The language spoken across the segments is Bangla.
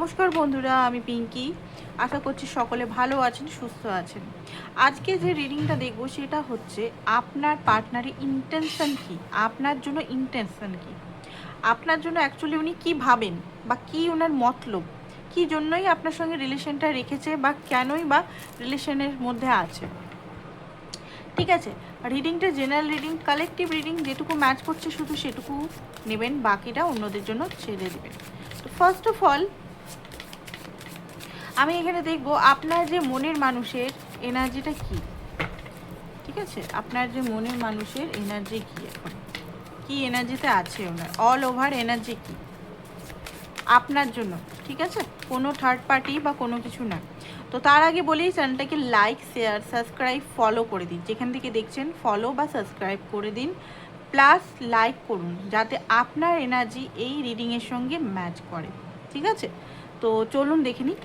নমস্কার বন্ধুরা, আমি পিঙ্কি। আশা করছি সকলে ভালো আছেন, সুস্থ আছেন। আজকে যে রিডিংটা দেখব সেটা হচ্ছে আপনার পার্টনারের ইন্টেনশন কি, আপনার জন্য ইন্টেনশন কি, আপনার জন্য অ্যাকচুয়ালি উনি কী ভাবেন বা কী ওনার মতলব, কী জন্যই আপনার সঙ্গে রিলেশনটা রেখেছে বা কেনই বা রিলেশনের মধ্যে আছে। ঠিক আছে, রিডিংটা জেনারেল রিডিং, কালেকটিভ রিডিং, যেটুকু ম্যাচ করছে শুধু সেটুকু নেবেন, বাকিটা অন্যদের জন্য ছেড়ে দেবেন। তো ফার্স্ট অফ অল আমি এখানে দেখব আপনার যে মনের মানুষের এনার্জিটা কি। ঠিক আছে, আপনার যে মনের মানুষের এনার্জি কি, এখন কি এনার্জিতে আছে ওনার, অল ওভার এনার্জি কি আপনার জন্য। ঠিক আছে, কোনো থার্ড পার্টি বা কোনো কিছু না। তো তার আগে বলি, চ্যানেলটাকে লাইক, শেয়ার, সাবস্ক্রাইব, ফলো করে দিন। যেখান থেকে দেখছেন ফলো বা সাবস্ক্রাইব করে দিন, প্লাস লাইক করুন, যাতে আপনার এনার্জি এই রিডিংয়ের সঙ্গে ম্যাচ করে। ঠিক আছে, তো চলুন দেখে নিই।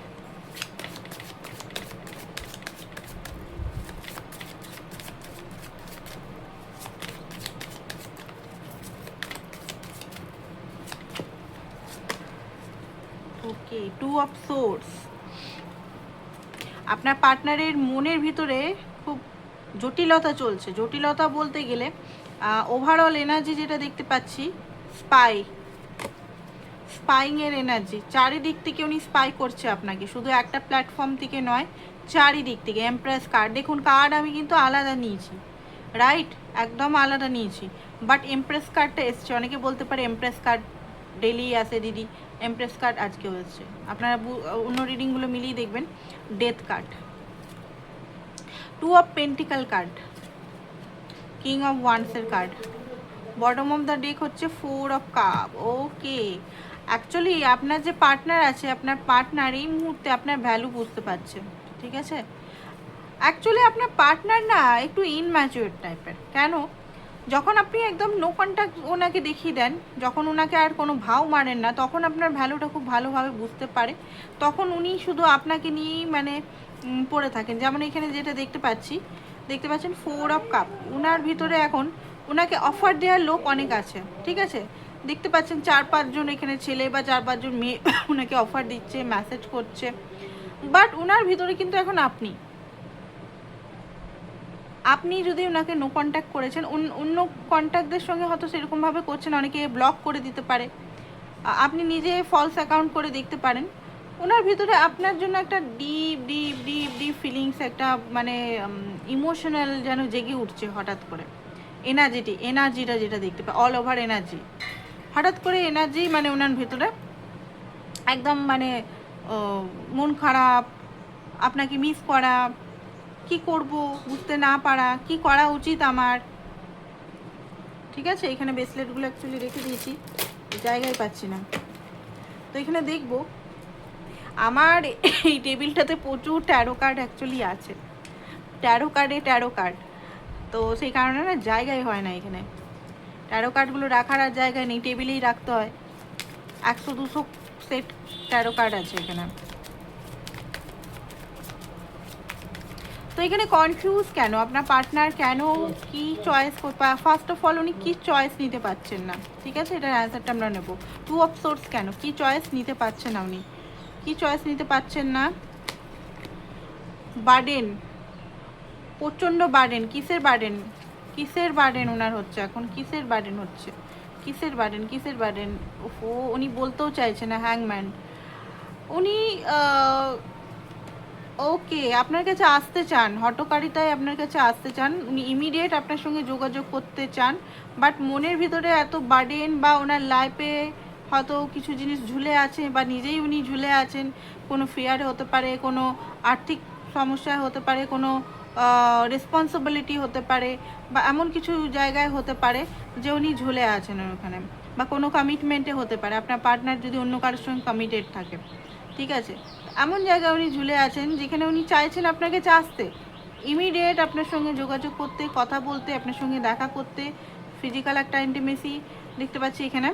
ওকে, 2 অফ সোর্স। আপনার পার্টনারের মনের ভিতরে খুব জটিলতা চলছে। জটিলতা বলতে গেলে ওভারঅল এনার্জি যেটা দেখতে পাচ্ছি, স্পাইংয়ের এনার্জি। চারিদিক থেকে উনি স্পাই করছে আপনাকে, শুধু একটা প্ল্যাটফর্ম থেকে নয়, চারিদিক থেকে। এমপ্রেস কার্ড দেখুন, কার্ড আমি কিন্তু আলাদা নিয়েছি, রাইট, একদম আলাদা নিয়েছি, বাট এমপ্রেস কার্ডটা এসছে। অনেকে বলতে পারে এমপ্রেস কার্ড ডেলি আসে দিদি, এমপ্রেস কার্ড আজকেও এসছে। আপনারা অন্য রিডিংগুলো মিলিয়ে দেখবেন। Death card, 2 of pentacle card, king of ওয়ান্সের card, bottom of the deck হচ্ছে 4 অফ কাপ। ওকে, অ্যাকচুয়ালি আপনার যে পার্টনার আছে, আপনার পার্টনার এই মুহূর্তে আপনার ভ্যালু বুঝতে পারছে। ঠিক আছে, অ্যাকচুয়ালি আপনার পার্টনার না একটু ইনম্যাচিওর টাইপের। কেন? যখন আপনি একদম নো কন্ট্যাক্ট ওনাকে দেখিয়ে দেন, যখন ওনাকে আর কোনো ভাও মারেন না, তখন আপনার ভ্যালুটা খুব ভালোভাবে বুঝতে পারে। তখন উনি শুধু আপনাকে নিয়েই মানে পড়ে থাকেন। যেমন এখানে যেটা দেখতে পাচ্ছেন 4 অফ কাপ। ওনার ভিতরে এখন ওনাকে অফার দেওয়ার লোক অনেক আছে। ঠিক আছে, দেখতে পাচ্ছেন 4-5 জন এখানে ছেলে বা 4-5 জন মেয়ে ওনাকে অফার দিচ্ছে, মেসেজ করছে, বাট ওনার ভিতরে কিন্তু এখন আপনি যদি ওনাকে নো কন্ট্যাক্ট করেছেন, অন্য কন্ট্যাক্টদের সঙ্গে হয়তো সেরকমভাবে করছেন, অনেকে ব্লক করে দিতে পারে, আপনি নিজে ফলস অ্যাকাউন্ট করে দেখতে পারেন। ওনার ভিতরে আপনার জন্য একটা deep deep deep deep feelings, একটা মানে ইমোশনাল যেন জেগে উঠছে হঠাৎ করে। এনার্জিটা যেটা দেখতে পাই, অল ওভার এনার্জি, হঠাৎ করে এনার্জি মানে ওনার ভিতরে একদম মানে মন খারাপ, আপনাকে মিস করা, কি করব বুঝতে না পারা, কি করা উচিত আমার। ঠিক আছে, এখানে ব্রেসলেটগুলো অ্যাকচুয়ালি রেখে দিয়েছি, জায়গায় পাচ্ছি না। তো এখানে দেখব আমার এই টেবিলটাতে প্রচুর ট্যারো কার্ড অ্যাকচুয়ালি আছে, ট্যারো কার্ড। তো সেই কারণে না জায়গায় হয় না এখানে, ট্যারো কার্ডগুলো রাখার আর জায়গায় নেই, টেবিলেই রাখতে হয়। 100-200 সেট ট্যারো কার্ড আছে এখানে। তো এখানে কনফিউজ কেন আপনার পার্টনার, কেন কি চয়েস, ফার্স্ট অফ অল উনি কি চয়েস নিতে পারছেন না। ঠিক আছে, এটার অ্যান্সারটা আমরা নেব। 2 অফ সোর্স কেন, কি চয়েস নিতে পারছেন না উনি, কি চয়েস নিতে পারছেন না। বার্ডেন, প্রচণ্ড বার্ডেন। কিসের বার্ডেন ওনার হচ্ছে এখন, কিসের বার্ডেন। ও উনি বলতেও চাইছে না। হ্যাংম্যান, উনি ওকে আপনার কাছে আসতে চান, হটকারিতায় আপনার কাছে আসতে চান, উনি ইমিডিয়েট আপনার সঙ্গে যোগাযোগ করতে চান, বাট মনের ভিতরে এত বার্ডেন বা ওনার লাইফে হয়তো কিছু জিনিস ঝুলে আছে বা নিজেই উনি ঝুলে আছেন। কোনো ফিয়ারে হতে পারে, কোনো আর্থিক সমস্যায় হতে পারে, কোনো রেসপন্সিবিলিটি হতে পারে, বা এমন কিছু জায়গায় হতে পারে যে উনি ঝুলে আছেন ওখানে, বা কোনো কমিটমেন্টে হতে পারে, আপনার পার্টনার যদি অন্য কারোর সঙ্গে কমিটেড থাকে। ঠিক আছে, এমন জায়গায় উনি ঝুলে আছেন যেখানে উনি চাইছেন আপনাকে আসতে, ইমিডিয়েট আপনার সঙ্গে যোগাযোগ করতে, কথা বলতে, আপনার সঙ্গে দেখা করতে, ফিজিক্যাল একটা ইন্টিমেসি দেখতে পাচ্ছি এখানে।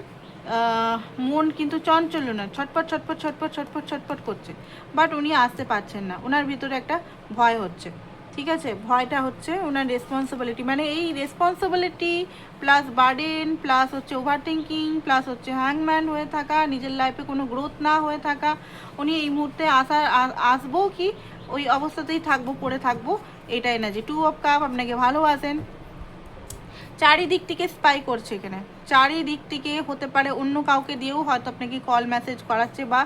মন কিন্তু চঞ্চল না, ছটপট করছে, বাট উনি আসতে পারছেন না, ওনার ভিতরে একটা ভয় হচ্ছে। ঠিক আছে, ভয়টা হচ্ছে ওনার রেসপন্সিবিলিটি, মানে এই রেসপন্সিবিলিটি প্লাস বার্ডেন প্লাস হচ্ছে ওভার থিঙ্কিং প্লাস হচ্ছে হ্যাংম্যান হয়ে থাকা, নিজের লাইফে কোনো গ্রোথ না হয়ে থাকা। উনি এই মুহূর্তে আসবো কি ওই অবস্থাতেই থাকবো, পড়ে থাকবো, এটা এনার্জি। 2 অফ কাপ, আপনাকে ভালোবাসেন, চারিদিক থেকে স্পাই করছে এখানে, চারিদিক থেকে হতে পারে অন্য কাউকে দিয়েও হয়তো আপনাকে কল মেসেজ করাচ্ছে, বা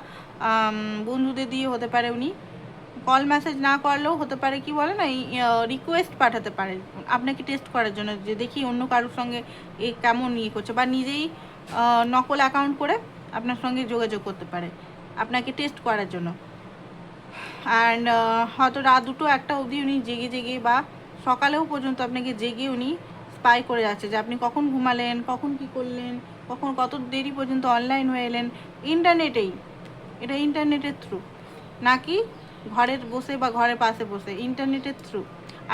বন্ধুদের দিয়ে হতে পারে, উনি কল মেসেজ না করলেও হতে পারে কি বলে না, রিকোয়েস্ট পাঠাতে পারে আপনাকে টেস্ট করার জন্য, যে দেখি অন্য কারোর সঙ্গে এ কেমন ইয়ে করছে, বা নিজেই নকল অ্যাকাউন্ট করে আপনার সঙ্গে যোগাযোগ করতে পারে আপনাকে টেস্ট করার জন্য। অ্যান্ড হয়তো রাত 2-1 অবধি উনি জেগে জেগে বা সকালেও পর্যন্ত আপনাকে জেগে উনি স্পাই করে যাচ্ছে, যে আপনি কখন ঘুমালেন, কখন কি করলেন, কখন কত দেরি পর্যন্ত অনলাইন হয়ে এলেন, ইন্টারনেটেই, এটা ইন্টারনেটের থ্রু, নাকি ঘরের বসে বা ঘরের পাশে বসে, ইন্টারনেটের থ্রু।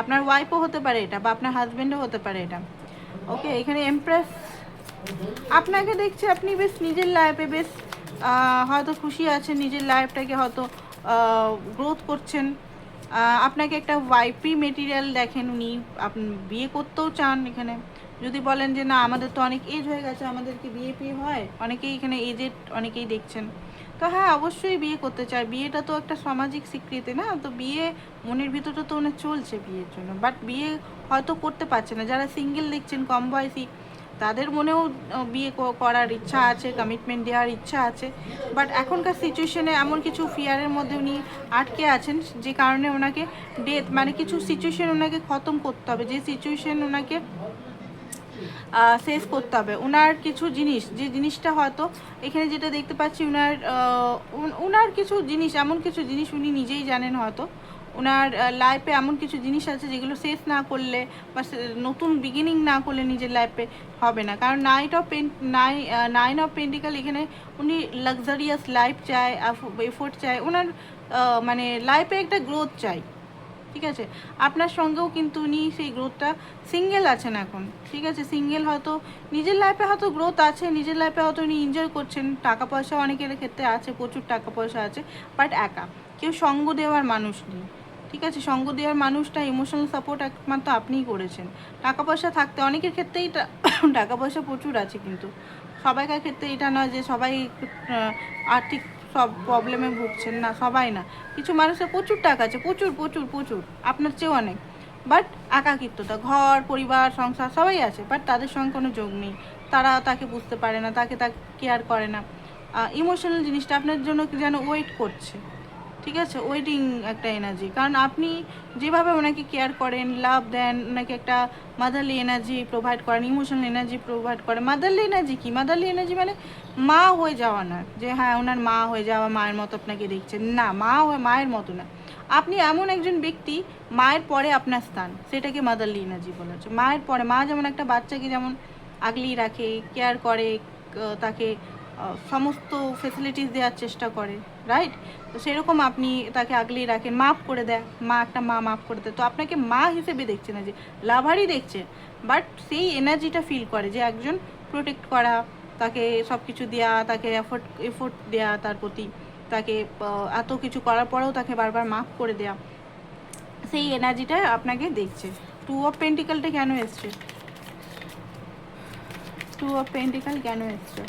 আপনার ওয়াইফও হতে পারে এটা, বা আপনার হাজব্যান্ডও হতে পারে এটা। ওকে, এখানে এমপ্রেস আপনাকে দেখছে, আপনি বেশ নিজের লাইফে বেশ হয়তো খুশি আছেন, নিজের লাইফটাকে হয়তো গ্রোথ করছেন। আপনাকে একটা ওয়াইফি মেটেরিয়াল দেখেন উনি, আপনি বিয়ে করতেও চান এখানে। যদি বলেন যে না আমাদের তো অনেক এজ হয়ে গেছে, আমাদেরকে বিয়ে ফিয়ে হয়, অনেকেই এখানে এজেড অনেকেই দেখছেন, তো হ্যাঁ অবশ্যই বিয়ে করতে চায়। বিয়েটা তো একটা সামাজিক স্বীকৃতি না, তো বিয়ে মনের ভিতরে তো ওনার চলছে বিয়ের জন্য, বাট বিয়ে হয়তো করতে পারছে না। যারা সিঙ্গেল দেখছেন কম বয়সী, তাদের মনেও বিয়ে করার ইচ্ছা আছে, কমিটমেন্ট দেওয়ার ইচ্ছা আছে, বাট এখনকার সিচুয়েশনে এমন কিছু ফিয়ারের মধ্যে উনি আটকে আছেন, যে কারণে ওনাকে ডেথ মানে কিছু সিচুয়েশন ওনাকে খতম করতে হবে, যে সিচুয়েশন ওনাকে শেষ করতে হবে। ওনার কিছু জিনিস, যে জিনিসটা হয়তো এখানে যেটা দেখতে পাচ্ছি, ওনার কিছু জিনিস, এমন কিছু জিনিস উনি নিজেই জানেন, হয়তো ওনার লাইফে এমন কিছু জিনিস আছে যেগুলো শেষ না করলে বা নতুন বিগিনিং না করলে নিজের লাইফে হবে না। কারণ নাইন অফ পেন্টিকাল এখানে উনি লাক্সারিয়াস লাইফ চায়, এফোর্ট চায়, ওনার মানে লাইফে একটা গ্রোথ চাই, ঠিক আছে। আপনার সঙ্গেও কিন্তু উনি সেই গ্রোথটা, সিঙ্গেল আছেন এখন, ঠিক আছে, সিঙ্গেল, হয়তো নিজের লাইফে হয়তো গ্রোথ আছে, নিজের লাইফে হয়তো উনি এনজয় করছেন, টাকা পয়সা অনেকের ক্ষেত্রে আছে, প্রচুর টাকা পয়সা আছে, বাট একা, কেউ সঙ্গ দেওয়ার মানুষ নেই, ঠিক আছে। সঙ্গ দেওয়ার মানুষটা, ইমোশনাল সাপোর্ট একমাত্র আপনিই করেছেন। টাকা পয়সা থাকতে অনেকের ক্ষেত্রেই টাকা পয়সা প্রচুর আছে, কিন্তু সবাইকার ক্ষেত্রে এটা নয় যে সবাই আর্থিক সব প্রবলেমে ভুগছেন, না, সবাই না, কিছু মানুষের প্রচুর টাকা আছে, প্রচুর প্রচুর প্রচুর, আপনার চেয়েও অনেক, বাট একাকিত্বতা, ঘর পরিবার সংসার সবাই আছে, বাট তাদের সঙ্গে কোনো যোগ নেই, তারা তাকে বুঝতে পারে না, তাকে কেয়ার করে না। ইমোশনাল জিনিসটা আপনার জন্য যেন ওয়েট করছে, ঠিক আছে, ওয়েটিং একটা এনার্জি। কারণ আপনি যেভাবে ওনাকে কেয়ার করেন, লাভ দেন, ওনাকে একটা মাদারলি এনার্জি প্রোভাইড করেন, ইমোশনাল এনার্জি প্রোভাইড করেন। মাদারলি এনার্জি কি? মাদারলি এনার্জি মানে মা হয়ে যাওয়া না, যে হ্যাঁ ওনার মা হয়ে যাওয়া, মায়ের মতো আপনাকে দেখছেন, না, মায়ের মতো না, আপনি এমন একজন ব্যক্তি, মায়ের পরে আপনার স্থান, সেটাকে মাদারলি এনার্জি বলা হচ্ছে। মায়ের পরে, মা যেমন একটা বাচ্চাকে যেমন আগলি রাখে, কেয়ার করে, তাকে সমস্ত ফেসিলিটিস দেওয়ার চেষ্টা করে, রাইট, তো সেরকম আপনি তাকে আগলেই রাখেন, মাফ করে দেয়, একটা মা মাফ করে দেয়, তো আপনাকে মা হিসেবে দেখছে না, যে লাভারই দেখছে, বাট সেই এনার্জিটা ফিল করে যে একজন প্রোটেক্ট করা, তাকে সব কিছু দেওয়া, তাকে এফোর্ট দেওয়া তার প্রতি, তাকে এত কিছু করার পরেও তাকে বারবার মাফ করে দেওয়া, সেই এনার্জিটা আপনাকে দেখছে। 2 অফ পেন্টিকালটা কেন এসছে? 2 অফ পেন্টিকাল কেন এসছে?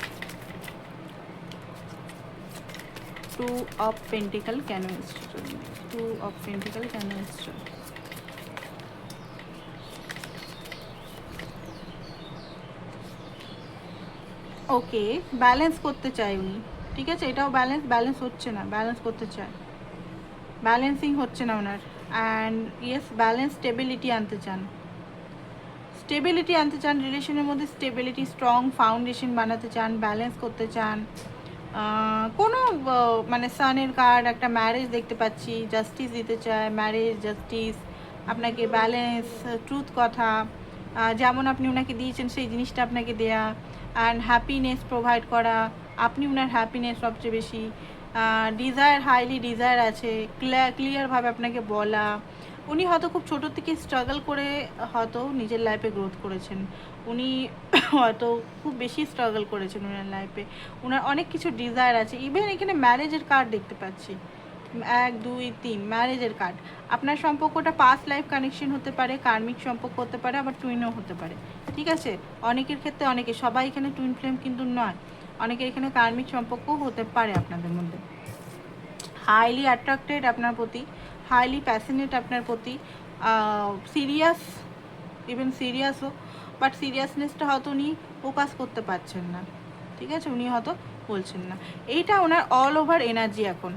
2 অফ পেন্টিকাল কেন এসছে? 2 অফ পেন্টিকাল কেন এসছে? ওকে, ব্যালেন্স করতে চাই উনি, ঠিক আছে, এটাও ব্যালেন্স হচ্ছে না, ব্যালেন্স করতে চায়, ব্যালেন্সিং হচ্ছে না ওনার। অ্যান্ড ইয়েস, ব্যালেন্স, স্টেবিলিটি আনতে চান, স্টেবিলিটি আনতে চান, রিলেশনের মধ্যে স্টেবিলিটি, স্ট্রং ফাউন্ডেশন বানাতে চান, ব্যালেন্স করতে চান। কোনো মানে সানের কার্ড, একটা ম্যারেজ দেখতে পাচ্ছি, জাস্টিস দিতে চায়, ম্যারেজ, জাস্টিস, আপনাকে ব্যালেন্স, ট্রুথ কথা, যেমন আপনি ওনাকে দিয়েছেন সেই জিনিসটা আপনাকে দেয়া, অ্যান্ড হ্যাপিনেস প্রোভাইড করা, আপনি ওনার হ্যাপিনেস সবচেয়ে বেশি, ডিজায়ার, হাইলি ডিজায়ার আছে, ক্লিয়ারভাবে আপনাকে বলা। উনি হয়তো খুব ছোটো থেকে স্ট্রাগল করে হয়তো নিজের লাইফে গ্রোথ করেছেন, উনি হয়তো খুব বেশি স্ট্রাগল করেছেন ওনার লাইফে, ওনার অনেক কিছু ডিজায়ার আছে, ইভেন এখানে ম্যারেজের কার্ড দেখতে পাচ্ছি, 1 2 3 ম্যারেজের কার্ড। আপনার সম্পর্কটা পাস্ট লাইফ কানেকশন হতে পারে, কার্মিক সম্পর্ক হতে পারে, আবার টুইনও হতে পারে। ঠিক আছে, অনেকের ক্ষেত্রে অনেকে, সবাই এখানে টুইন ফ্লেম কিন্তু নয়, অনেকের এখানে কার্মিক সম্পর্কও হতে পারে আপনাদের মধ্যে। হাইলি অ্যাট্রাক্টেড আপনার প্রতি, হাইলি প্যাশনেট আপনার প্রতি, সিরিয়াস, ইভেন সিরিয়াসও, বাট সিরিয়াসনেসটা হয়তো উনি ফোকাস করতে পারছেন না। ঠিক আছে, উনি হয়তো বলছেন না। এইটা ওনার অল ওভার এনার্জি এখন।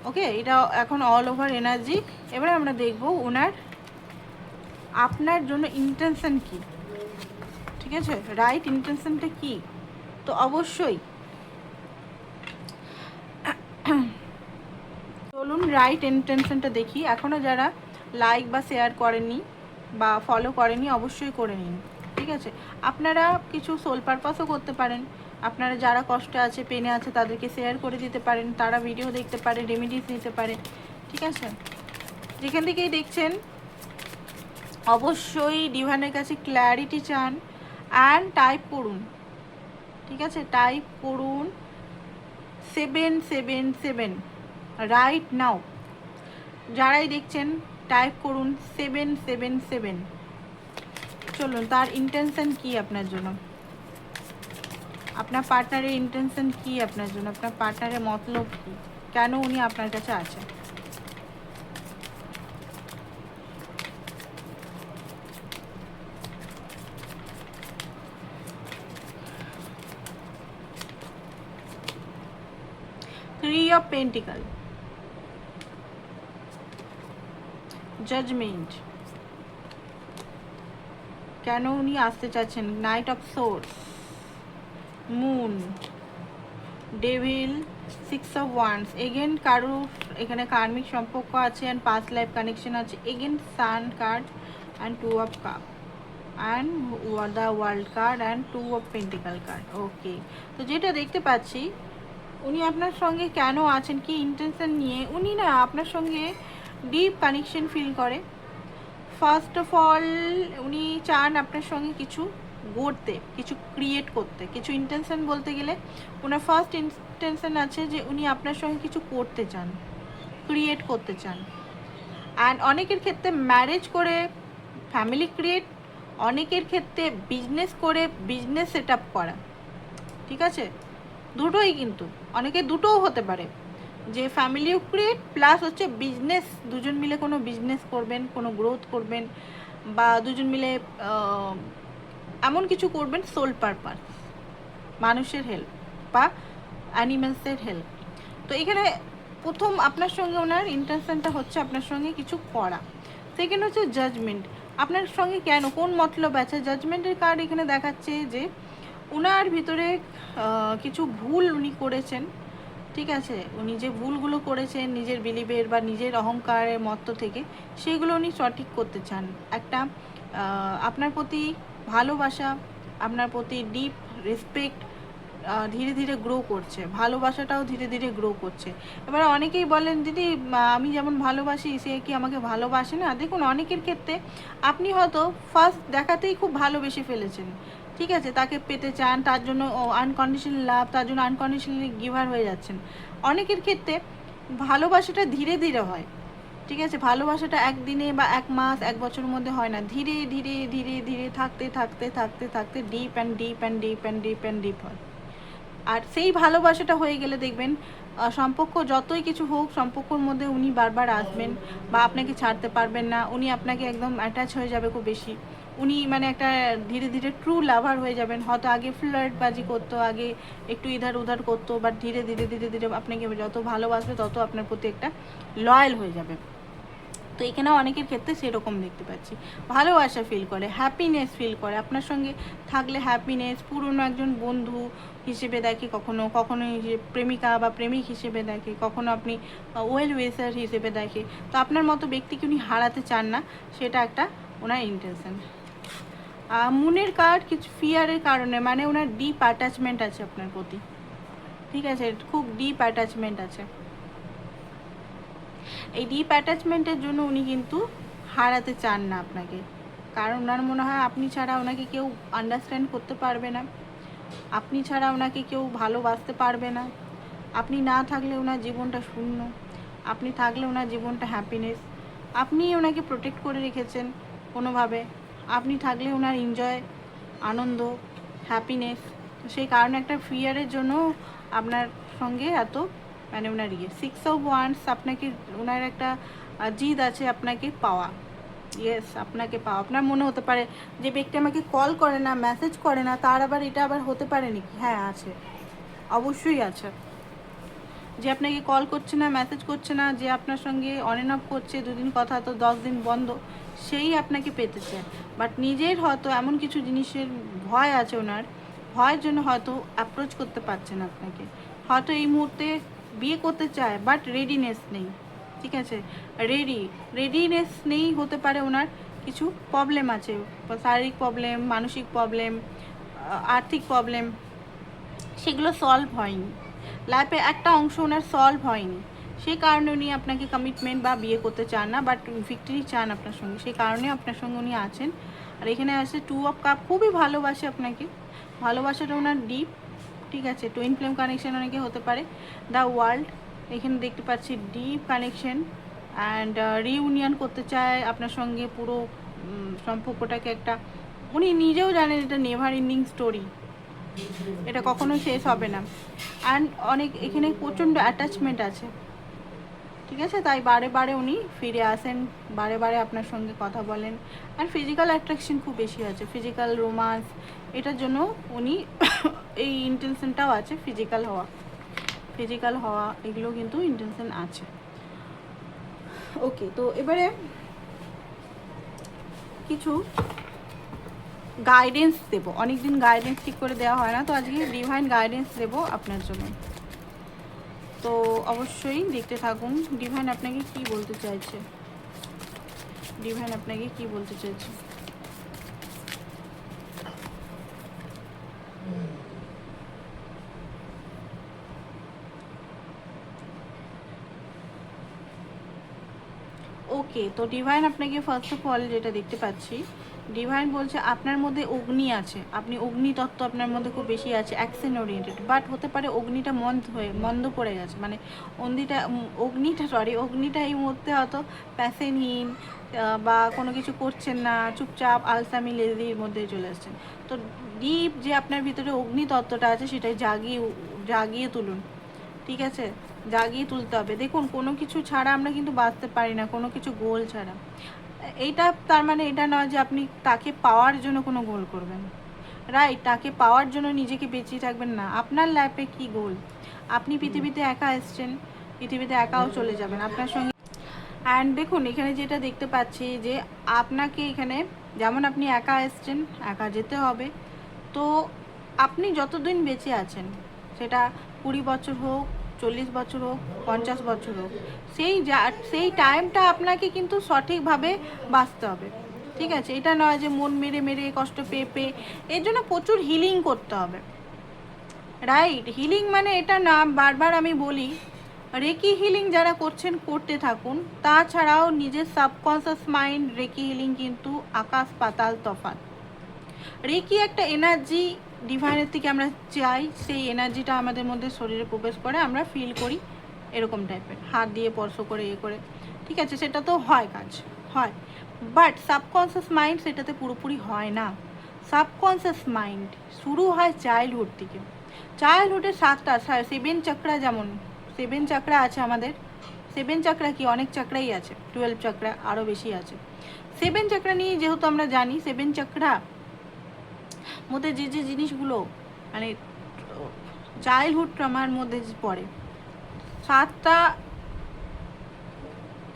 ওকে, এটা এখন অল ওভার এনার্জি। এবারে আমরা দেখব ওনার আপনার জন্য ইন্টেনশন কি। ঠিক আছে, রাইট ইন্টেনশনটা কি। তো অবশ্যই চলুন রাইট ইন্টেনশনটা দেখি। এখনও যারা লাইক বা শেয়ার করেননি বা ফলো করেনি, অবশ্যই করে নিন। ঠিক আছে, আপনারা কিছু সোল পারপাসও করতে পারেন। আপনারা যারা কষ্টে আছে, পেনে আছে, তাদেরকে শেয়ার করে দিতে পারেন, তারা ভিডিও দেখতে পারে, রেমেডিস নিতে পারে। ঠিক আছে, যেখান থেকেই দেখছেন অবশ্যই ডিভাইনের কাছে ক্ল্যারিটি চান অ্যান্ড টাইপ করুন। ঠিক আছে, টাইপ করুন 777 রাইট নাও। যারাই দেখছেন টাইপ করুন 777। চলুন, তার ইন্টেনশন কি আপনার জন্য, আপনার পার্টনারের ইন্টেনশন কি আপনার জন্য, আপনার পার্টনারের মতলব কি, কেন উনি আপনার কাছে আছেন। Three of Pentacles, Judgment, কেন উনি আসতে চাচ্ছেন, knight of swords, moon, devil, 6 of Wands, again কারুর এখানে কার্মিক সম্পর্ক আছে অ্যান্ড পাস্ট লাইফ কানেকশন আছে, again sun card and 2 of Cup and the world card and 2 of Pentacle card. Okay, তো যেটা দেখতে পাচ্ছি উনি আপনার সঙ্গে কেন আছেন, কি ইন্টেনশন নিয়ে, উনি না আপনার সঙ্গে ডিপ কানেকশন ফিল করে। ফার্স্ট অফ অল উনি চান আপনার সঙ্গে কিছু গড়তে, কিছু ক্রিয়েট করতে। কিছু ইন্টেনশন বলতে গেলে ওনার ফার্স্ট ইন্টেনশন আছে যে উনি আপনার সঙ্গে কিছু করতে চান, ক্রিয়েট করতে চান। অ্যান্ড অনেকের ক্ষেত্রে ম্যারেজ করে ফ্যামিলি ক্রিয়েট, অনেকের ক্ষেত্রে বিজনেস করে বিজনেস সেট আপ করা। ঠিক আছে, দুটোই, কিন্তু অনেকে দুটোও হতে পারে, যে ফ্যামিলিও ক্রিয়েট প্লাস হচ্ছে বিজনেস, দুজন মিলে কোনো বিজনেস করবেন, কোনো গ্রোথ করবেন, বা দুজন মিলে এমন কিছু করবেন সোল পারপাস, মানুষের হেল্প বা অ্যানিমেলসের হেল্প। তো এখানে প্রথম আপনার সঙ্গে ওনার ইন্টেনশনটা হচ্ছে আপনার সঙ্গে কিছু করা। সেকেন্ড হচ্ছে জাজমেন্ট, আপনার সঙ্গে কেন, কোন মতলব আছে। জাজমেন্টের কার্ড এখানে দেখাচ্ছে যে ওনার ভিতরে কিছু ভুল উনি করেছেন। ঠিক আছে, উনি যে ভুলগুলো করেছেন নিজের বিলিভের বা নিজের অহংকারের মত্ত থেকে, সেগুলো উনি সঠিক করতে চান। একটা আপনার প্রতি ভালোবাসা, আপনার প্রতি ডিপ রেসপেক্ট ধীরে ধীরে গ্রো করছে, ভালোবাসাটাও ধীরে ধীরে গ্রো করছে। এবার অনেকেই বলেন দিদি আমি যেমন ভালোবাসি সে কি আমাকে ভালোবাসে না। দেখুন, অনেকের ক্ষেত্রে আপনি হয়তো ফার্স্ট দেখাতেই খুব ভালোবেসে ফেলেছেন। ঠিক আছে, তাকে পেতে চান, তার জন্য আনকন্ডিশনাল লাভ, তার জন্য আনকন্ডিশনালি গিভার হয়ে যাচ্ছেন। অনেকের ক্ষেত্রে ভালোবাসাটা ধীরে ধীরে হয়। ঠিক আছে, ভালোবাসাটা একদিনে বা 1 মাস 1 বছরের মধ্যে হয় না, ধীরে ধীরে ধীরে ধীরে থাকতে থাকতে থাকতে থাকতে deep and deep and deep and deep and deep হয়। আর সেই ভালোবাসাটা হয়ে গেলে দেখবেন সম্পর্ক যতই কিছু হোক, সম্পর্কর মধ্যে উনি বারবার আসবেন বা আপনাকে ছাড়তে পারবেন না। উনি আপনাকে একদম অ্যাটাচ হয়ে যাবে খুব বেশি। উনি মানে একটা ধীরে ধীরে ট্রু লাভার হয়ে যাবেন। হয়তো আগে ফ্লার্টবাজি করতো, আগে একটু ইধার উধার করতো, বাট ধীরে ধীরে ধীরে ধীরে আপনাকে যত ভালোবাসবে তত আপনার প্রতি একটা লয়াল হয়ে যাবে। তো এখানেও অনেকের ক্ষেত্রে সেরকম দেখতে পাচ্ছি, ভালোবাসা ফিল করে, হ্যাপিনেস ফিল করে, আপনার সঙ্গে থাকলে হ্যাপিনেস, পুরনো একজন বন্ধু হিসেবে দেখে, কখনো কখনো প্রেমিকা বা প্রেমিক হিসেবে দেখে, কখনো আপনি ওয়েল উইশার হিসেবে দেখে। তো আপনার মতো ব্যক্তিকে উনি হারাতে চান না, সেটা একটা ওনার ইন্টেনশন। মুনের কার্ড কিছু ফিয়ারের কারণে, মানে ওনার ডিপ অ্যাটাচমেন্ট আছে আপনার প্রতি। ঠিক আছে, খুব ডিপ অ্যাটাচমেন্ট আছে। এই ডিপ অ্যাটাচমেন্টের জন্য উনি কিন্তু হারাতে চান না আপনাকে, কারণ ওনার মনে হয় আপনি ছাড়া ওনাকে কেউ আন্ডারস্ট্যান্ড করতে পারবে না, আপনি ছাড়া ওনাকে কেউ ভালোবাসতে পারবে না, আপনি না থাকলে ওনার জীবনটা শূন্য। আপনি থাকলে ওনার জীবনটা হ্যাপিনেস, আপনি ওনাকে প্রোটেক্ট করে রেখেছেন কোনোভাবে, আপনি থাকলে ওনার এনজয়, আনন্দ, হ্যাপিনেস। সেই কারণে একটা ফিয়ারের জন্য আপনার সঙ্গে এত মানে ওনার 6 of Wands আপনাকে ওনার একটা জিদ আছে আপনাকে পাওয়া। ইয়েস, আপনাকে পাওয়া। আপনার মনে হতে পারে যে ব্যক্তি আমাকে কল করে না, মেসেজ করে না, তার আবার এটা আবার হতে পারে নাকি? হ্যাঁ আছে, অবশ্যই আছে। যে আপনাকে কল করছে না, মেসেজ করছে না, যে আপনার সঙ্গে অন অ্যান্ড অফ করছে, 2 দিন কথা তো 10 দিন বন্ধ, সেই আপনাকে পেতে চায়। বাট নিজের হয়তো এমন কিছু জিনিসের ভয় আছে ওনার, ভয়ের জন্য হয়তো অ্যাপ্রোচ করতে পারছেন আপনাকে। হয়তো এই মুহূর্তে বিয়ে করতে চায় বাট রেডিনেস নেই, ঠিক আছে? রেডিনেস নেই, হতে পারে ওনার কিছু প্রবলেম আছে, শারীরিক প্রবলেম, মানসিক প্রবলেম, আর্থিক প্রবলেম, সেগুলো সলভ হয়নি। লাইফে একটা অংশ ওনার সলভ হয়নি, সেই কারণে উনি আপনাকে কমিটমেন্ট বা বিয়ে করতে চান না, বাট ভিক্টরি চান আপনার সঙ্গে, সেই কারণে আপনার সঙ্গে উনি আছেন। আর এখানে আছে 2 of Cup, খুবই ভালোবাসে আপনাকে, ভালোবাসাটা ওনার ডিপ, ঠিক আছে? টুইন ফ্লেম কানেকশন অনেকে হতে পারে। দ্য ওয়ার্ল্ড, এখানে দেখতে পাচ্ছি ডিপ কানেকশন অ্যান্ড রিউনিয়ন করতে চায় আপনার সঙ্গে, পুরো সম্পর্কটাকে একটা, উনি নিজেও জানেন এটা নেভার এন্ডিং স্টোরি, এটা কখনো শেষ হবে না। অ্যান্ড অনেক এখানে প্রচণ্ড অ্যাটাচমেন্ট আছে, ঠিক আছে? তাই বারে বারে উনি ফিরে আসেন, বারে বারে আপনার সঙ্গে কথা বলেন। আর ফিজিক্যাল অ্যাট্রাকশন খুব বেশি আছে, ফিজিক্যাল রোমান্স, এটার জন্য উনি এই ইন্টেনশনটাও আছে, ফিজিক্যাল হওয়া এগুলো কিন্তু ইন্টেনশন আছে। ওকে, তো এবারে কিছু গাইডেন্স দেবো, অনেকদিন গাইডেন্স ঠিক করে দেওয়া হয় না, তো আজকে ডিভাইন গাইডেন্স দেবো আপনার জন্য। তো অবশ্যই দেখতে থাকুন ডিভাইন আপনাকে কি বলতে চাইছে, ডিভাইন আপনাকে কি বলতে চাইছে। ওকে, তো ডিভাইন আপনাকে ফার্স্ট অফ অল যেটা দেখতে পাচ্ছি, ডিভাইন বলছে আপনার মধ্যে অগ্নি আছে, আপনি অগ্নি তত্ত্ব আপনার মধ্যে খুব বেশি আছে, অ্যাকশন ওরিয়েন্টেড, বাট হতে পারে অগ্নিটা মন্দ পড়ে গেছে, মানে অগ্নিটা এই মুহূর্তে হয়তো প্যাশনহীন, বা কোনো কিছু করছেন না, চুপচাপ আলসামি লেজির মধ্যে চলে আসছেন। তো ডিপ যে আপনার ভিতরে অগ্নি তত্ত্বটা আছে সেটাই জাগিয়ে তুলুন, ঠিক আছে? জাগিয়ে তুলতে হবে। দেখুন, কোনো কিছু ছাড়া আমরা কিন্তু বাঁচতে পারি না, কোনো কিছু গোল ছাড়া। এইটা তার মানে এটা নয় যে আপনি তাকে পাওয়ার জন্য কোনো গোল করবেন, রাইট? তাকে পাওয়ার জন্য নিজেকে বেঁচিয়ে থাকবেন না। আপনার লাইফে কি গোল? আপনি পৃথিবীতে একা এসছেন, পৃথিবীতে একাও চলে যাবেন, আপনার সঙ্গে। অ্যান্ড দেখুন, এখানে যেটা দেখতে পাচ্ছি যে আপনাকে এখানে, যেমন আপনি একা এসছেন, একা যেতে হবে। তো আপনি যতদিন বেঁচে আছেন, সেটা 20 বছর হোক, 40 বছর হোক, 50 বছর হোক, সেই টাইমটা আপনাকে কিন্তু সঠিকভাবে বাঁচতে হবে, ঠিক আছে? এটা নয় যে মন মেরে মেরে, কষ্ট পেয়ে পেয়ে, এর জন্য প্রচুর হিলিং করতে হবে, রাইট? হিলিং মানে এটা না, বারবার আমি বলি, রেকি হিলিং যারা করছেন করতে থাকুন। তাছাড়াও নিজের সাবকনসিয়াস মাইন্ড, রেকি হিলিং কিন্তু আকাশ পাতাল তফাৎ। রেকি একটা এনার্জি, ডিভাইনের থেকে আমরা চাই সেই এনার্জিটা আমাদের মধ্যে শরীরে প্রবেশ করে, আমরা ফিল করি এরকম টাইপের, হাত দিয়ে স্পর্শ করে করে, ঠিক আছে? সেটা তো হয়, কাজ হয়, বাট সাবকনসিয়াস মাইন্ড সেটাতে পুরোপুরি হয় না। সাবকনসিয়াস মাইন্ড শুরু হয় চাইল্ডহুড থেকে। চাইল্ডহুডের 7 চক্রা, যেমন 7 চক্রা আছে আমাদের। 7 চক্রা কি, অনেক চক্রাই আছে, 12 চক্রা আরও বেশি আছে। 7 চক্রা নিয়ে যেহেতু আমরা জানি, 7 চক্রা মধ্যে যে যে জিনিসগুলো মানে চাইল্ডহুড ট্রমার মধ্যে পড়ে, 7টা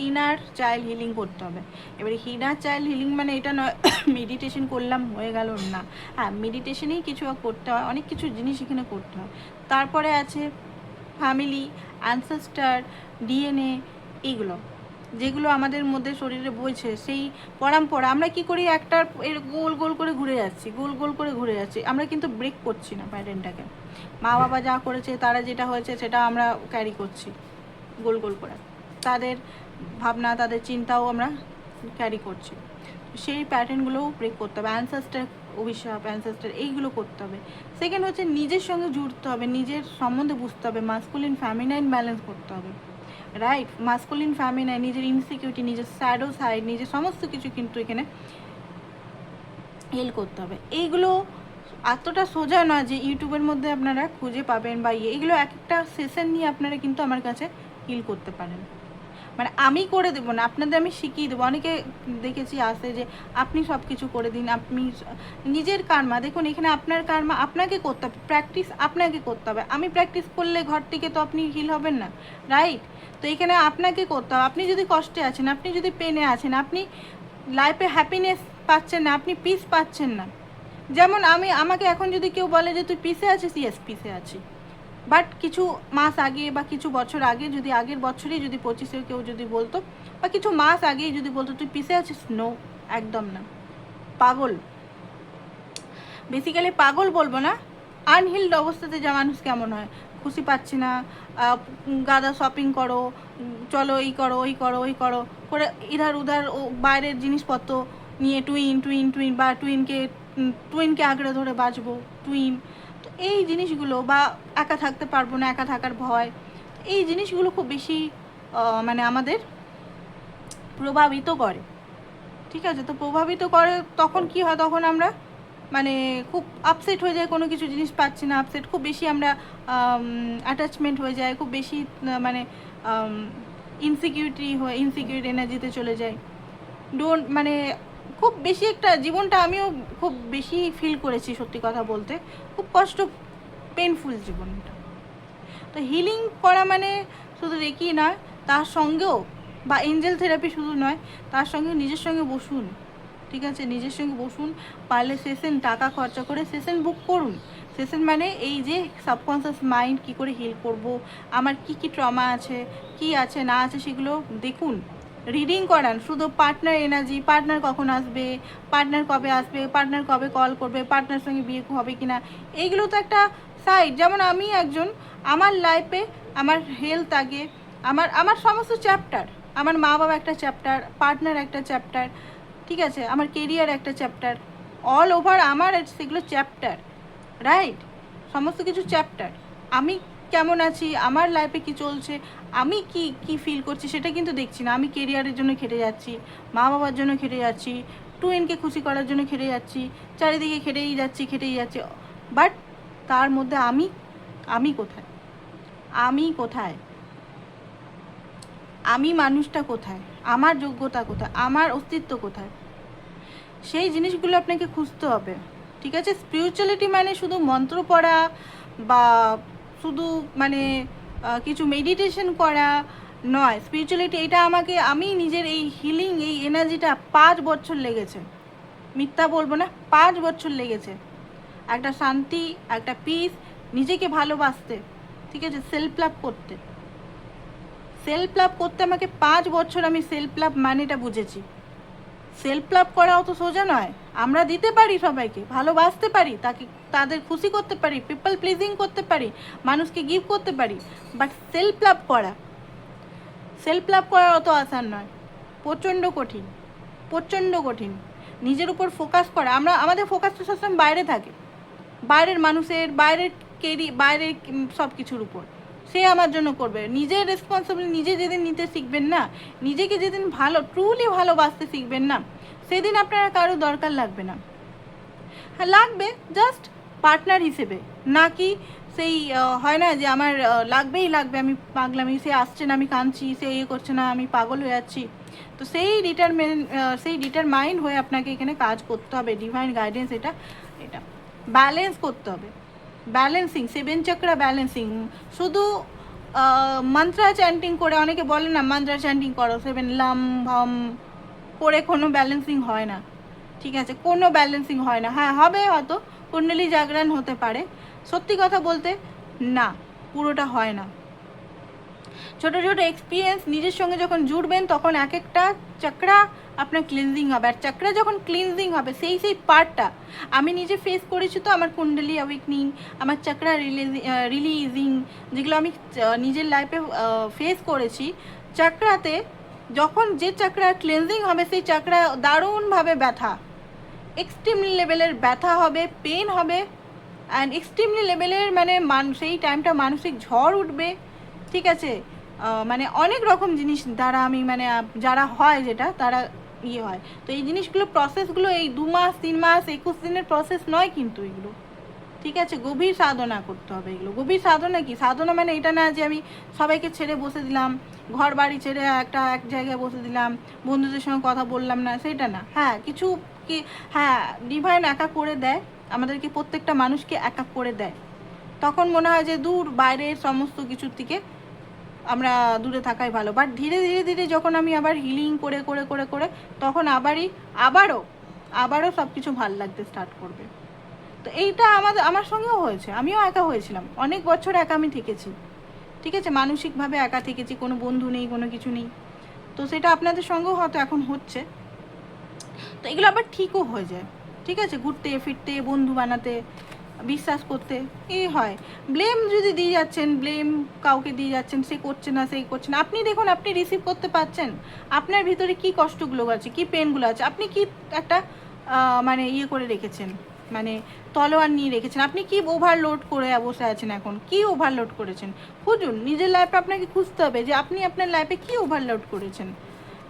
ইনার চাইল্ড হিলিং করতে হবে। এবারে ইনার চাইল্ড হিলিং মানে এটা নয় মেডিটেশন করলাম হয়ে গেল না, হ্যাঁ মেডিটেশনেই কিছু করতে হয়, অনেক কিছু জিনিস এখানে করতে হয়। তারপরে আছে ফ্যামিলি, অ্যানসেস্টার, ডিএনএ, এইগুলো যেগুলো আমাদের মধ্যে শরীরে বইছে, সেই পরম্পরা। আমরা কি করি, একটা গোল গোল করে ঘুরে যাচ্ছি, গোল গোল করে ঘুরে যাচ্ছি, আমরা কিন্তু ব্রেক করছি না প্যাটার্নটাকে। মা বাবা যা করেছে, তারা যেটা হয়েছে সেটা আমরা ক্যারি করছি গোল গোল করে, তাদের ভাবনা, তাদের চিন্তাও আমরা ক্যারি করছি। সেই প্যাটার্নগুলোও ব্রেক করতে হবে। অ্যানসেস্টার অভিশাপ, অ্যানসেস্টার, এইগুলো করতে হবে। সেকেন্ড হচ্ছে নিজের সঙ্গে জুড়তে হবে, নিজের সম্বন্ধে বুঝতে হবে, মাস্কুলিন ফ্যামিনাইন ব্যালেন্স করতে হবে, রাইট, মাস্কুলিন ফেমিনাইন, নিজের ইনসিকিউরিটি, নিজের শ্যাডো সাইড, নিজের সমস্ত কিছু কিন্তু এখানে হেল করতে হবে। এইগুলো এতটা সোজা নয় যে ইউটিউবের মধ্যে আপনারা খুঁজে পাবেন বা এইগুলো এক একটা সেশন নিয়ে আপনারা কিন্তু আমার কাছে হিল করতে পারেন। মানে আমি করে দেবো না, আপনাদের আমি শিখিয়ে দেবো। অনেকে দেখেছি আসে যে আপনি সব কিছু করে দিন, আপনি নিজের কার্মা দেখুন, এখানে আপনার কার্মা আপনাকে করতে হবে, প্র্যাকটিস আপনাকে করতে হবে। আমি প্র্যাকটিস করলে ঘর থেকে তো আপনি হিল হবেন না, রাইট? তো এখানে আপনাকে করতে হবে। আপনি যদি কষ্টে আছেন, আপনি যদি পেনে আছেন, আপনি লাইফে হ্যাপিনেস পাচ্ছেন না, আপনি পিস পাচ্ছেন না। যেমন আমাকে এখন যদি কেউ বলে যে তুই পিসে আছিস, ইয়েস পিসে আছি, বাট কিছু মাস আগে বা কিছু বছর আগে, যদি আগের বছরেই যদি 25-এ কেউ যদি বলতো বা কিছু মাস আগেই যদি বলতো তুই পিসে আছিস, নো, একদম না, পাগল। বেসিক্যালি পাগল বলবো না, আনহিল্ড অবস্থাতে যা মানুষ কেমন হয়, খুশি পাচ্ছি না, গাদা শপিং করো, চলো এই করো ওই করো ওই করো করে ইধার উধার বাইরের জিনিসপত্র নিয়ে টুইন টুইন টুইন বা টুইনকে আঁকড়ে ধরে বাঁচবো, টুইন। তো এই জিনিসগুলো বা একা থাকতে পারবো না, একা থাকার ভয়, এই জিনিসগুলো খুব বেশি মানে আমাদের প্রভাবিত করে, ঠিক আছে? তো প্রভাবিত করে তখন কি হয়, তখন আমরা মানে খুব আপসেট হয়ে যায়, কোনো কিছু জিনিস পাচ্ছি না, আপসেট খুব বেশি আমরা অ্যাটাচমেন্ট হয়ে যায়, খুব বেশি মানে ইনসিকিউরিটি এনার্জিতে চলে যায়, মানে খুব বেশি একটা জীবনটা আমিও খুব বেশি ফিল করেছি, সত্যি কথা বলতে খুব কষ্ট, পেনফুল জীবনটা। তো হিলিং করা মানে শুধু রেকি নয়, তার সঙ্গেও বা এঞ্জেল থেরাপি শুধু নয়, তার সঙ্গে নিজের সঙ্গে বসুন, ঠিক আছে? নিজের সঙ্গে বসুন, পারলে সেশন টাকা খরচা করে সেশন বুক করুন। সেশন মানে এই যে সাবকনসিয়াস মাইন্ড কী করে হিল করব, আমার কি কি ট্রমা আছে, কি আছে না আছে সেগুলো দেখুন, রিডিং করান। শুধু পার্টনার এনার্জি, পার্টনার কখন আসবে, পার্টনার কবে আসবে, পার্টনার কবে কল করবে, পার্টনার সঙ্গে বিয়ে হবে কিনা, এইগুলো তো একটা সাইড। যেমন আমি একজন, আমার লাইফে আমার হেলথ আগে, আমার সমস্ত চ্যাপ্টার, আমার মা বাবা একটা চ্যাপ্টার, পার্টনার একটা চ্যাপ্টার, ঠিক আছে, আমার কেরিয়ার একটা চ্যাপ্টার, অল ওভার আমার সেগুলো চ্যাপ্টার, রাইট? সমস্ত কিছু চ্যাপ্টার। আমি কেমন আছি, আমার লাইফে কি চলছে, আমি কি কি ফিল করছি সেটা কিন্তু দেখছি না। আমি কেরিয়ারের জন্য খেটে যাচ্ছি, মা বাবার জন্য খেটে যাচ্ছি, টুইনকে খুশি করার জন্য খেটে যাচ্ছি, চারিদিকে খেটেই যাচ্ছি, বাট তার মধ্যে আমি কোথায়, আমি কোথায়, আমি মানুষটা কোথায়, আমার যোগ্যতা কোথায়, আমার অস্তিত্ব কোথায়, সেই জিনিসগুলো আপনাকে খুঁজতে হবে, ঠিক আছে? স্পিরিচুয়ালিটি মানে শুধু মন্ত্র পড়া বা শুধু মানে কিছু মেডিটেশন করা নয়। স্পিরিচুয়ালিটি এটা আমি নিজের এই হিলিং, এই এনার্জিটা 5 বছর লেগেছে, মিথ্যা বলবো না, 5 বছর লেগেছে একটা শান্তি, একটা পিস, নিজেকে ভালোবাসতে, ঠিক আছে, সেলফ লাভ করতে আমাকে 5 বছর আমি সেলফ লাভ মানেটা বুঝেছি। সেলফ লাভ করা অত সোজা নয়। আমরা দিতে পারি, সবাইকে ভালোবাসতে পারি, তাদের খুশি করতে পারি, পিপল প্লিজিং করতে পারি, মানুষকে গিফট করতে পারি, বাট সেলফ লাভ করা অত আসান নয়, প্রচণ্ড কঠিন। নিজের উপর ফোকাস করা, আমাদের ফোকাসটা সবসময় বাইরে থাকে, বাইরের মানুষের, বাইরের সব কিছুর উপর, সে আমার জন্য করবে। নিজের রেসপন্সিবিলিটি নিজে যেদিন নিতে শিখবেন না, নিজেকে যেদিন ট্রুলি ভালোবাসতে শিখবেন না, সেদিন আপনার কারো দরকার লাগবে না। হ্যাঁ লাগবে, জাস্ট পার্টনার হিসেবে, নাকি সেই হয় না যে আমার লাগবেই লাগবে, আমি পাগলামি, সে আসছে না আমি কাঁদছি, সে করছে না আমি পাগল হয়ে যাচ্ছি। তো সেই ডিটারমাইন্ড হয়ে আপনাকে এখানে কাজ করতে হবে, ডিভাইন গাইডেন্স এটা ব্যালেন্স করতে হবে, ব্যালেন্সিং, 7 চক্রা ব্যালেন্সিং। শুধু মন্ত্রা চ্যান্টিং করে, অনেকে বলে না মন্ত্রা চ্যান্টিং করো 7 লাম ভাম করে, কোনো ব্যালেন্সিং হয় না, ঠিক আছে? কোনো ব্যালেন্সিং হয় না। হ্যাঁ হবে, হয়তো কুণ্ডলী জাগরণ হতে পারে, সত্যি কথা বলতে না, পুরোটা হয় না। ছোট ছোট এক্সপিরিয়েন্স নিজের সঙ্গে যখন জুড়বেন, তখন এক একটা চক্রা আপনার ক্লিনজিং হবে, আর চক্রা যখন ক্লিনজিং হবে, সেই পার্টটা আমি নিজে ফেস করেছি। তো আমার কুণ্ডলী অ্যাওয়েকনিং, আমার চক্রা রিলিজিং, যেগুলো আমি নিজের লাইফে ফেস করেছি, চক্রাতে যখন যে চক্রা ক্লিনজিং হবে, সেই চক্রা দারুণভাবে ব্যথা, এক্সট্রিমলি লেভেলের ব্যথা হবে, পেন হবে, অ্যান্ড এক্সট্রিমলি লেভেলের মানে সেই টাইমটা মানসিক ঝড় উঠবে, ঠিক আছে? মানে অনেক রকম জিনিস দ্বারা আমি মানে যারা হয় যেটা তারা ইয়ে হয়। তো এই জিনিসগুলো প্রসেসগুলো এই 2 মাস 3 মাস 21 দিনের প্রসেস নয় কিন্তু এগুলো, ঠিক আছে? গভীর সাধনা করতে হবে এগুলো। গভীর সাধনা কি? সাধনা মানে এটা না যে আমি সবাইকে ছেড়ে বসে দিলাম, ঘর বাড়ি ছেড়ে এক জায়গায় বসে দিলাম, বন্ধুদের সঙ্গে কথা বললাম না, সেটা না। হ্যাঁ কিছু কি, হ্যাঁ ডিভাইন একা করে দেয় আমাদেরকে, প্রত্যেকটা মানুষকে একা করে দেয়। তখন মনে হয় যে দূর বাইরের সমস্ত কিছুর থেকে আমরা দূরে থাকাই ভালো। বাট ধীরে ধীরে ধীরে যখন আমি আবার হিলিং করে করে করে করে তখন আবারও সব কিছু ভাল লাগতে স্টার্ট করবে। তো এইটা আমার সঙ্গেও হয়েছে, আমিও একা হয়েছিলাম, অনেক বছর একা আমি থেকেছি, ঠিক আছে? মানসিকভাবে একা থেকেছি, কোনো বন্ধু নেই, কোনো কিছু নেই। তো সেটা আপনাদের সঙ্গেও হয়তো এখন হচ্ছে। তো এগুলো আবার ঠিকও হয়ে যায়, ঠিক আছে? ঘুরতে ফিরতে, বন্ধু বানাতে, বিশ্বাস করতে এই হয়। ব্লেম যদি দিয়ে যাচ্ছেন, ব্লেম কাউকে দিয়ে যাচ্ছেন, সে করছে না সেই করছে না, আপনি দেখুন আপনি রিসিভ করতে পারছেন? আপনার ভিতরে কি কষ্টগুলো আছে, কি পেনগুলো আছে, আপনি কি একটা মানে ইয়ে করে রেখেছেন, মানে তলোয়ার নিয়ে রেখেছেন? আপনি কি ওভারলোড করে বসে আছেন? এখন কি ওভারলোড করেছেন? খুঁজুন, নিজের লাইফে আপনাকে খুঁজতে হবে যে আপনি আপনার লাইফে কি ওভারলোড করেছেন,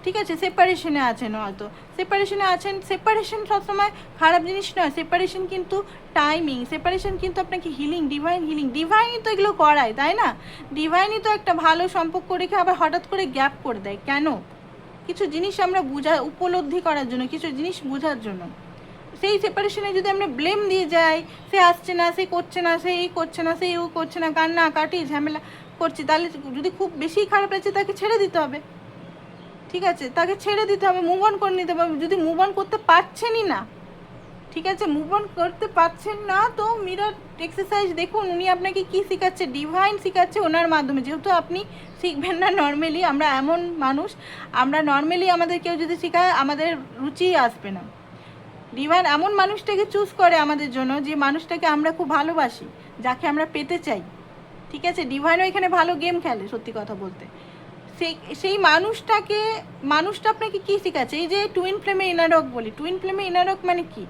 ঠিক আছে? সেপারেশনে আছেন হয়তো, সেপারেশনে আছেন। সেপারেশন সবসময় খারাপ জিনিস নয়, সেপারেশন কিন্তু টাইমিং, সেপারেশন কিন্তু আপনাকে হিলিং, ডিভাইনই তো এগুলো করায়, তাই না? ডিভাইনই তো একটা ভালো সম্পর্ক রেখে আবার হঠাৎ করে গ্যাপ করে দেয়। কেন? কিছু জিনিস আমরা উপলব্ধি করার জন্য, কিছু জিনিস বোঝার জন্য। সেই সেপারেশনে যদি আমরা ব্লেম দিয়ে যাই, সে আসছে না, সে করছে না, সে এই করছে না, সে ও করছে না, কান্না কাটি ঝামেলা করছি, তাহলে যদি খুব বেশি খারাপ লাগছে তাকে ছেড়ে দিতে হবে, ঠিক আছে? তাকে ছেড়ে দিতে হবে, মুভ অন করে নিতে হবে। যদি মুভ অন করতে পারছেনই না, ঠিক আছে, মুভ অন করতে পারছেন না, তো মিরর এক্সারসাইজ দেখুন, উনি আপনাকে কি শেখাচ্ছে, ডিভাইন শেখাচ্ছে ওনার মাধ্যমে। যেহেতু আপনি শিখবেন না নর্মালি, আমরা এমন মানুষ, আমরা নর্মালি আমাদের কেউ যদি শেখায় আমাদের রুচিই আসবে না। ডিভাইন এমন মানুষটাকে চুজ করে আমাদের জন্য, যে মানুষটাকে আমরা খুব ভালোবাসি, যাকে আমরা পেতে চাই, ঠিক আছে? ডিভাইনও এখানে ভালো গেম খেলে, সত্যি কথা বলতে। সেই মানুষটা আপনাকে কী শেখাচ্ছে? এই যে টুইন ফ্লেমে ইনারক বলি, টুইন ফ্লেমে ইনারক মানে কি?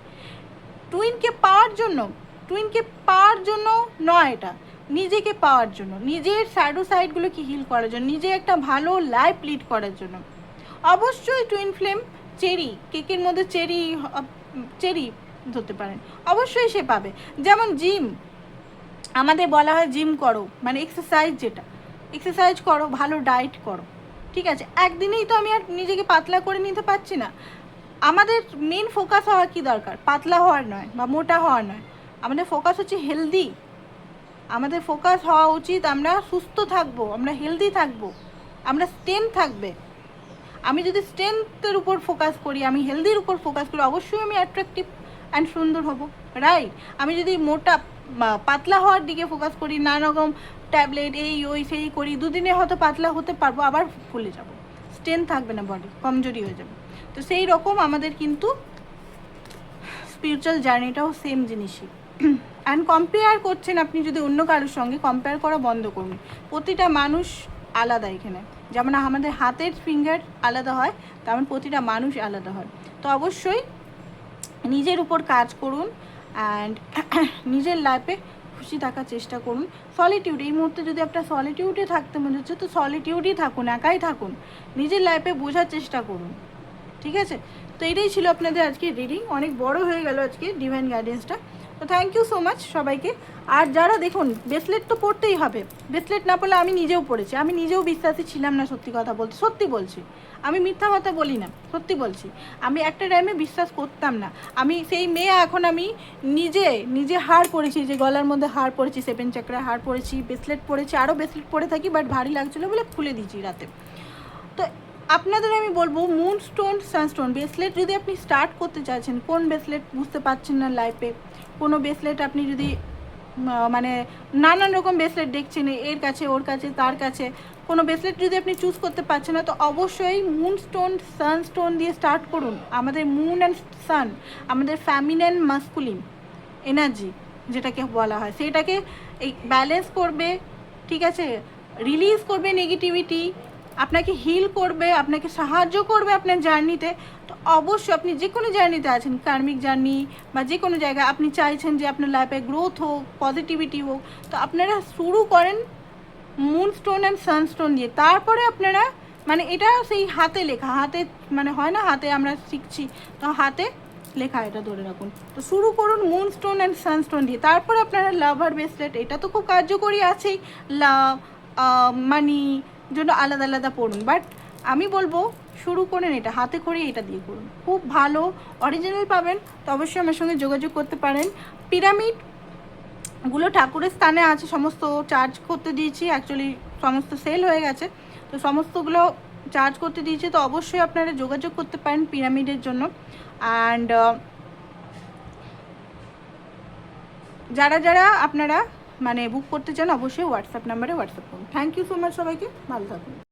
টুইনকে পাওয়ার জন্য নয়, এটা নিজেকে পাওয়ার জন্য, নিজের শ্যাডো সাইডগুলোকে হিল করার জন্য, নিজে একটা ভালো লাইফ লিড করার জন্য। অবশ্যই টুইন ফ্লেম চেরি, কেকের মধ্যে চেরি ধরতে পারেন, অবশ্যই সে পাবে। যেমন জিম, আমাদের বলা হয় জিম করো, মানে এক্সারসাইজ, যেটা এক্সারসাইজ করো, ভালো ডায়েট করো, ঠিক আছে? একদিনেই তো আমি আর নিজেকে পাতলা করে নিতে পারছি না। আমাদের মেন ফোকাস হওয়া কি দরকার? পাতলা হওয়ার নয় বা মোটা হওয়ার নয়, আমাদের ফোকাস হচ্ছে হেলদি। আমাদের ফোকাস হওয়া উচিত আমরা সুস্থ থাকবো, আমরা হেলদি থাকবো, আমরা স্ট্রেংথ থাকবে। আমি যদি স্ট্রেংথের উপর ফোকাস করি, আমি হেলদির উপর ফোকাস করি, অবশ্যই আমি অ্যাট্রাকটিভ অ্যান্ড সুন্দর হব, রাইট? আমি যদি পাতলা হওয়ার দিকে ফোকাস করি, নানা রকম ট্যাবলেট এই ওই সেই করি, দুদিনে হয়তো পাতলা হতে পারবো, আবার ফুলে যাব, স্ট্রেংথ থাকবে না, বডি কমজোরি হয়ে যাবে। তো সেই রকম আমাদের কিন্তু স্পিরিচুয়াল জার্নিটাও সেম জিনিসই। অ্যান্ড কম্পেয়ার করছেন আপনি যদি অন্য কারোর সঙ্গে, কম্পেয়ার করা বন্ধ করুন। প্রতিটা মানুষ আলাদা এখানে, যেমন আমাদের হাতের ফিঙ্গার আলাদা হয়, তেমন প্রতিটা মানুষ আলাদা হয়। তো অবশ্যই নিজের উপর কাজ করুন অ্যান্ড নিজের লাইফে খুশি থাকার চেষ্টা করুন। সলিটিউড, এই মুহূর্তে যদি আপনার সলিটিউডে থাকতে মনে হচ্ছে, তো সলিটিউডই থাকুন, একাই থাকুন, নিজের লাইফে বোঝার চেষ্টা করুন, ঠিক আছে? তো এটাই ছিল আপনাদের আজকে রিডিং, অনেক বড় হয়ে গেল আজকে ডিভাইন গাইডেন্সটা। তো থ্যাংক ইউ সো মাচ সবাইকে। আর যারা দেখুন, ব্রেসলেট তো পড়তেই হবে, ব্রেসলেট না পড়লে, আমি নিজেও পড়েছি, আমি নিজেও বিশ্বাসী ছিলাম না, সত্যি কথা বলতে, সত্যি বলছি, আমি মিথ্যা কথা বলি না, সত্যি বলছি। আমি একটা টাইমে বিশ্বাস করতাম না, আমি সেই মেয়ে, এখন আমি নিজে হার পরেছি, যে গলার মধ্যে হার পরেছি, 7 চাকরা হার পরেছি, ব্রেসলেট পরেছি, আরও ব্রেসলেট পরে থাকি, বাট ভারী লাগছিলো বলে খুলে দিয়েছি রাতে। তো আপনাদের আমি বলবো, মুন স্টোন, সানস্টোন ব্রেসলেট যদি আপনি স্টার্ট করতে চাইছেন, কোন ব্রেসলেট বুঝতে পারছেন না লাইফে, কোনো ব্রেসলেট আপনি যদি মানে নানান রকম ব্রেসলেট দেখছেন, এর কাছে ওর কাছে তার কাছে, কোনো ব্রেসলেট যদি আপনি চুজ করতে পারছেন না, তো অবশ্যই মুন স্টোন, সানস্টোন দিয়ে স্টার্ট করুন। আমাদের মুন অ্যান্ড সান, আমাদের ফ্যামিনাইন মাস্কুলিন এনার্জি যেটাকে বলা হয়, সেটাকে এই ব্যালেন্স করবে, ঠিক আছে? রিলিজ করবে নেগেটিভিটি, আপনাকে হিল করবে, আপনাকে সাহায্য করবে আপনার জার্নিতে। তো অবশ্যই আপনি যে কোনো জার্নিতে আছেন, কার্মিক জার্নি বা যে কোনো জায়গায় আপনি চাইছেন যে আপনার লাইফে গ্রোথ হোক, পজিটিভিটি হোক, তো আপনারা শুরু করেন মুনস্টোন অ্যান্ড সানস্টোন দিয়ে। তারপরে আপনারা মানে এটা সেই হাতে লেখা, হাতে মানে হয় না হাতে আমরা শিখছি, তো হাতে লেখা এটা ধরে রাখুন। তো শুরু করুন মুনস্টোন অ্যান্ড সানস্টোন দিয়ে, তারপরে আপনারা লাভার ব্রেসলেট, এটা তো খুব কার্যকরী আছেই, মানি জন্য আলাদা আলাদা পড়ুন, বাট আমি বলবো শুরু করেন এটা হাতে করে, এটা দিয়ে করুন, খুব ভালো অরিজিনাল পাবেন। তো অবশ্যই আমার সঙ্গে যোগাযোগ করতে পারেন। পিরামিডগুলো ঠাকুরের স্থানে আছে, সমস্ত চার্জ করতে দিয়েছি, অ্যাকচুয়ালি সমস্ত সেল হয়ে গেছে, তো সমস্তগুলো চার্জ করতে দিয়েছি, তো অবশ্যই আপনারা যোগাযোগ করতে পারেন পিরামিডের জন্য। অ্যান্ড যারা যারা আপনারা মানে বুক করতে চান অবশ্যই হোয়াটসঅ্যাপ নাম্বারে হোয়াটসঅ্যাপ করুন। থ্যাংক ইউ সো মাচ, সবাইকে ভালো থাকুন।